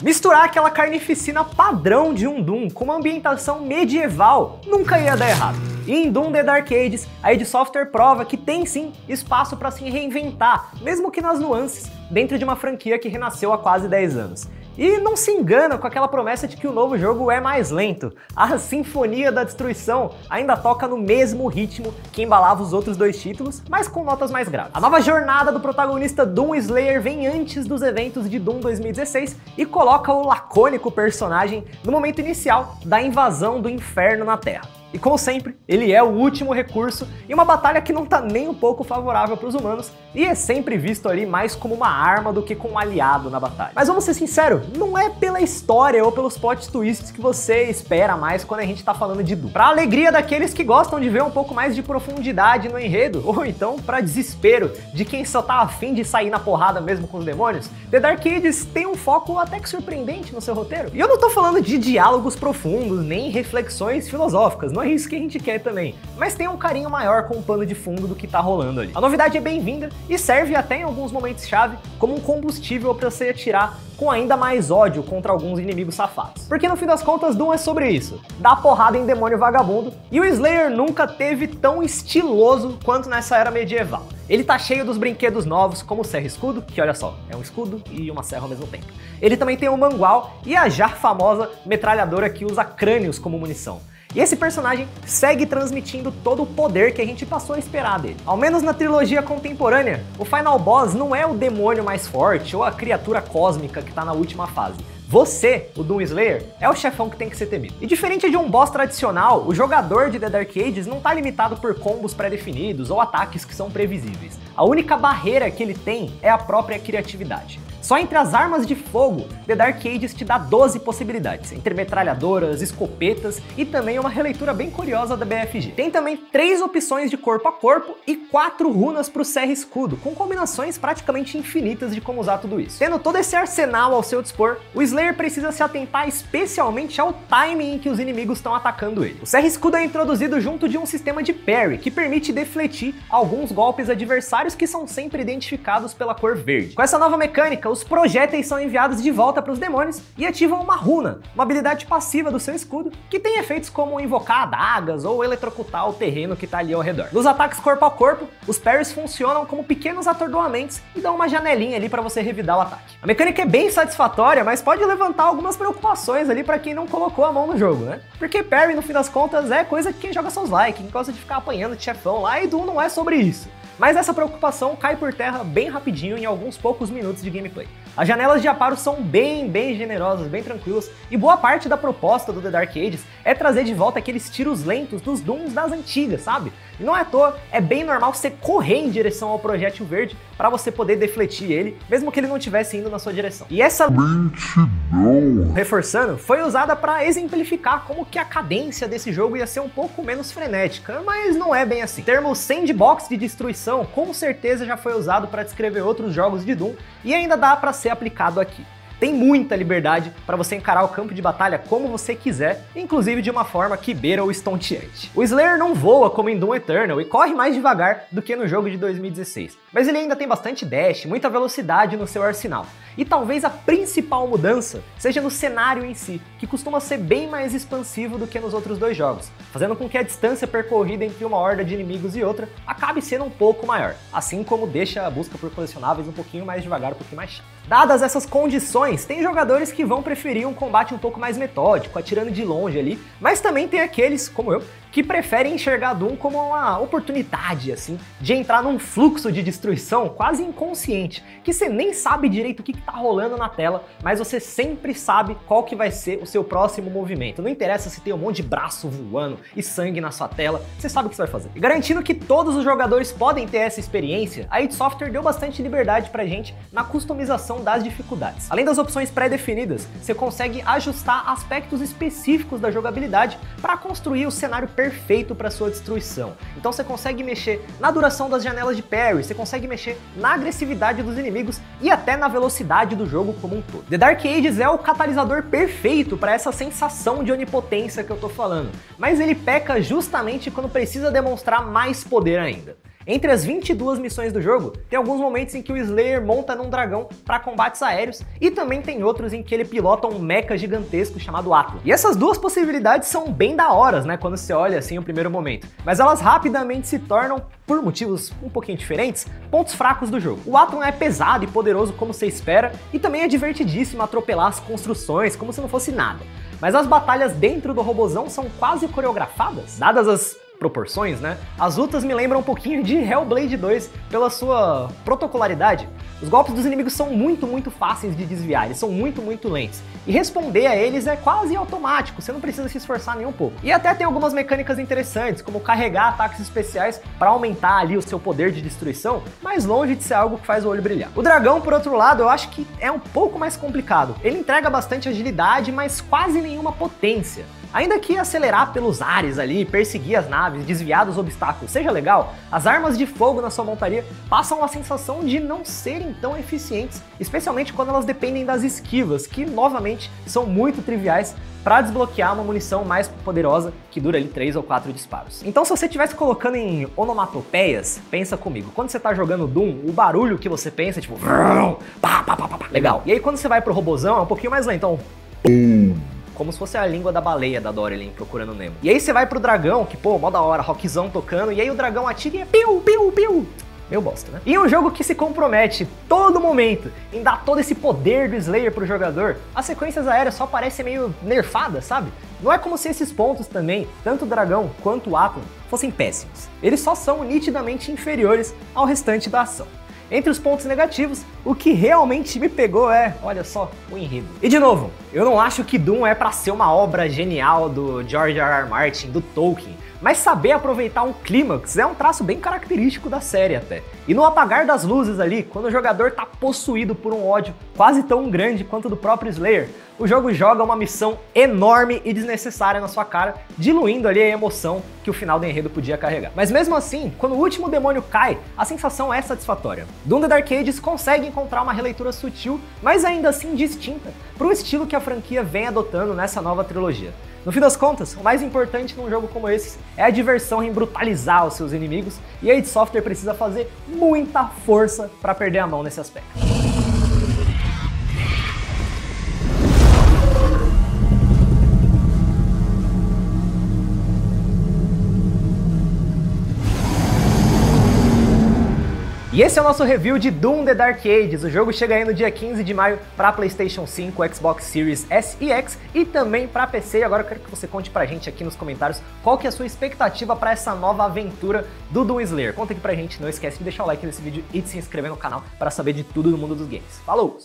Misturar aquela carnificina padrão de um Doom com uma ambientação medieval nunca ia dar errado. E em Doom The Dark Ages, a id Software prova que tem sim espaço para se reinventar, mesmo que nas nuances, dentro de uma franquia que renasceu há quase 10 anos. E não se engana com aquela promessa de que o novo jogo é mais lento. A Sinfonia da Destruição ainda toca no mesmo ritmo que embalava os outros dois títulos, mas com notas mais graves. A nova jornada do protagonista Doom Slayer vem antes dos eventos de Doom 2016 e coloca o lacônico personagem no momento inicial da invasão do inferno na Terra. E como sempre, ele é o último recurso em uma batalha que não tá nem um pouco favorável para os humanos e é sempre visto ali mais como uma arma do que como um aliado na batalha. Mas vamos ser sinceros, não é pela história ou pelos plot twists que você espera mais quando a gente tá falando de Doom. Pra alegria daqueles que gostam de ver um pouco mais de profundidade no enredo, ou então pra desespero de quem só tá afim de sair na porrada mesmo com os demônios, The Dark Ages tem um foco até que surpreendente no seu roteiro. E eu não tô falando de diálogos profundos, nem reflexões filosóficas, não é isso que a gente quer também, mas tem um carinho maior com o pano de fundo do que tá rolando ali. A novidade é bem-vinda e serve até em alguns momentos-chave como um combustível para você atirar com ainda mais ódio contra alguns inimigos safados. Porque no fim das contas, Doom é sobre isso, dar porrada em demônio vagabundo, e o Slayer nunca teve tão estiloso quanto nessa era medieval. Ele tá cheio dos brinquedos novos, como o serra-escudo, que olha só, é um escudo e uma serra ao mesmo tempo. Ele também tem o mangual e a já famosa metralhadora que usa crânios como munição. E esse personagem segue transmitindo todo o poder que a gente passou a esperar dele. Ao menos na trilogia contemporânea, o Final Boss não é o demônio mais forte ou a criatura cósmica que tá na última fase. Você, o Doom Slayer, é o chefão que tem que ser temido. E diferente de um boss tradicional, o jogador de The Dark Ages não tá limitado por combos pré-definidos ou ataques que são previsíveis. A única barreira que ele tem é a própria criatividade. Só entre as armas de fogo, The Dark Ages te dá 12 possibilidades, entre metralhadoras, escopetas e também uma releitura bem curiosa da BFG. Tem também 3 opções de corpo a corpo e 4 runas pro serra-escudo, com combinações praticamente infinitas de como usar tudo isso. Tendo todo esse arsenal ao seu dispor, o Slayer precisa se atentar especialmente ao timing em que os inimigos estão atacando ele. O serra-escudo é introduzido junto de um sistema de parry, que permite defletir alguns golpes adversários que são sempre identificados pela cor verde. Com essa nova mecânica, os projéteis são enviados de volta para os demônios e ativam uma runa, uma habilidade passiva do seu escudo, que tem efeitos como invocar adagas ou eletrocutar o terreno que está ali ao redor. Nos ataques corpo a corpo, os parries funcionam como pequenos atordoamentos e dão uma janelinha ali para você revidar o ataque. A mecânica é bem satisfatória, mas pode levantar algumas preocupações ali para quem não colocou a mão no jogo, né? Porque parry, no fim das contas, é coisa que quem joga Souls-like, quem gosta de ficar apanhando de chefão lá, e Doom não é sobre isso. Mas essa preocupação cai por terra bem rapidinho em alguns poucos minutos de gameplay. As janelas de aparo são bem generosas, bem tranquilas, e boa parte da proposta do The Dark Ages é trazer de volta aqueles tiros lentos dos Dooms das antigas, sabe? E não é à toa, é bem normal você correr em direção ao projétil verde para você poder defletir ele, mesmo que ele não estivesse indo na sua direção. E essa lentidão, reforçando, foi usada para exemplificar como que a cadência desse jogo ia ser um pouco menos frenética, mas não é bem assim. O termo sandbox de destruição com certeza já foi usado para descrever outros jogos de Doom e ainda dá para ser aplicado aqui. Tem muita liberdade para você encarar o campo de batalha como você quiser, inclusive de uma forma que beira o estonteante. O Slayer não voa como em Doom Eternal e corre mais devagar do que no jogo de 2016, mas ele ainda tem bastante dash, muita velocidade no seu arsenal. E talvez a principal mudança seja no cenário em si, que costuma ser bem mais expansivo do que nos outros dois jogos, fazendo com que a distância percorrida entre uma horda de inimigos e outra acabe sendo um pouco maior, assim como deixa a busca por colecionáveis um pouquinho mais devagar, um pouquinho mais chato. Dadas essas condições, tem jogadores que vão preferir um combate um pouco mais metódico, atirando de longe ali, mas também tem aqueles, como eu, que preferem enxergar Doom como uma oportunidade, assim, de entrar num fluxo de destruição quase inconsciente, que você nem sabe direito o que tá rolando na tela, mas você sempre sabe qual que vai ser o seu próximo movimento. Não interessa se tem um monte de braço voando e sangue na sua tela, você sabe o que você vai fazer. E garantindo que todos os jogadores podem ter essa experiência, a id Software deu bastante liberdade pra gente na customização das dificuldades. Além das opções pré-definidas, você consegue ajustar aspectos específicos da jogabilidade para construir o cenário perfeito para sua destruição. Então você consegue mexer na duração das janelas de parry, você consegue mexer na agressividade dos inimigos e até na velocidade do jogo como um todo. The Dark Ages é o catalisador perfeito para essa sensação de onipotência que eu tô falando, mas ele peca justamente quando precisa demonstrar mais poder ainda. Entre as 22 missões do jogo, tem alguns momentos em que o Slayer monta num dragão para combates aéreos e também tem outros em que ele pilota um mecha gigantesco chamado Atlas. E essas duas possibilidades são bem da horas, né, quando você olha assim o primeiro momento, mas elas rapidamente se tornam, por motivos um pouquinho diferentes, pontos fracos do jogo. O Atlas é pesado e poderoso como você espera e também é divertidíssimo atropelar as construções como se não fosse nada. Mas as batalhas dentro do robozão são quase coreografadas, dadas as proporções, né? As lutas me lembram um pouquinho de Hellblade 2 pela sua protocolaridade. Os golpes dos inimigos são muito fáceis de desviar, eles são muito lentos. E responder a eles é quase automático, você não precisa se esforçar nem um pouco. E até tem algumas mecânicas interessantes, como carregar ataques especiais para aumentar ali o seu poder de destruição, mas longe de ser algo que faz o olho brilhar. O dragão, por outro lado, eu acho que é um pouco mais complicado. Ele entrega bastante agilidade, mas quase nenhuma potência. Ainda que acelerar pelos ares ali, perseguir as naves, desviar dos obstáculos seja legal, as armas de fogo na sua montaria passam a sensação de não serem tão eficientes, especialmente quando elas dependem das esquivas, que novamente são muito triviais para desbloquear uma munição mais poderosa que dura ali 3 ou 4 disparos. Então se você estivesse colocando em onomatopeias, pensa comigo, quando você tá jogando Doom, o barulho que você pensa é tipo... Legal. E aí quando você vai pro robozão é um pouquinho mais lento, então... Como se fosse a língua da baleia da Dory Procurando Nemo. E aí você vai pro dragão, que pô, mó da hora, rockzão tocando, e aí o dragão atira e é piu, piu, piu. Meu bosta, né? E um jogo que se compromete todo momento em dar todo esse poder do Slayer pro jogador, as sequências aéreas só parecem meio nerfadas, sabe? Não é como se esses pontos também, tanto o dragão quanto o Atlas, fossem péssimos. Eles só são nitidamente inferiores ao restante da ação. Entre os pontos negativos, o que realmente me pegou é, olha só, o enredo. E de novo, eu não acho que Doom é pra ser uma obra genial do George R.R. Martin, do Tolkien, mas saber aproveitar um clímax é um traço bem característico da série até. E no apagar das luzes ali, quando o jogador tá possuído por um ódio quase tão grande quanto do próprio Slayer, o jogo joga uma missão enorme e desnecessária na sua cara, diluindo ali a emoção que o final do enredo podia carregar. Mas mesmo assim, quando o último demônio cai, a sensação é satisfatória. Doom The Dark Ages consegue encontrar uma releitura sutil, mas ainda assim distinta, para o estilo que a franquia vem adotando nessa nova trilogia. No fim das contas, o mais importante num jogo como esse é a diversão em brutalizar os seus inimigos, e a id Software precisa fazer muita força para perder a mão nesse aspecto. E esse é o nosso review de Doom The Dark Ages. O jogo chega aí no dia 15 de maio para PlayStation 5, Xbox Series S e X e também para PC. E agora eu quero que você conte pra gente aqui nos comentários qual que é a sua expectativa para essa nova aventura do Doom Slayer. Conta aqui pra gente, não esquece de deixar o like nesse vídeo e de se inscrever no canal para saber de tudo do mundo dos games. Falou!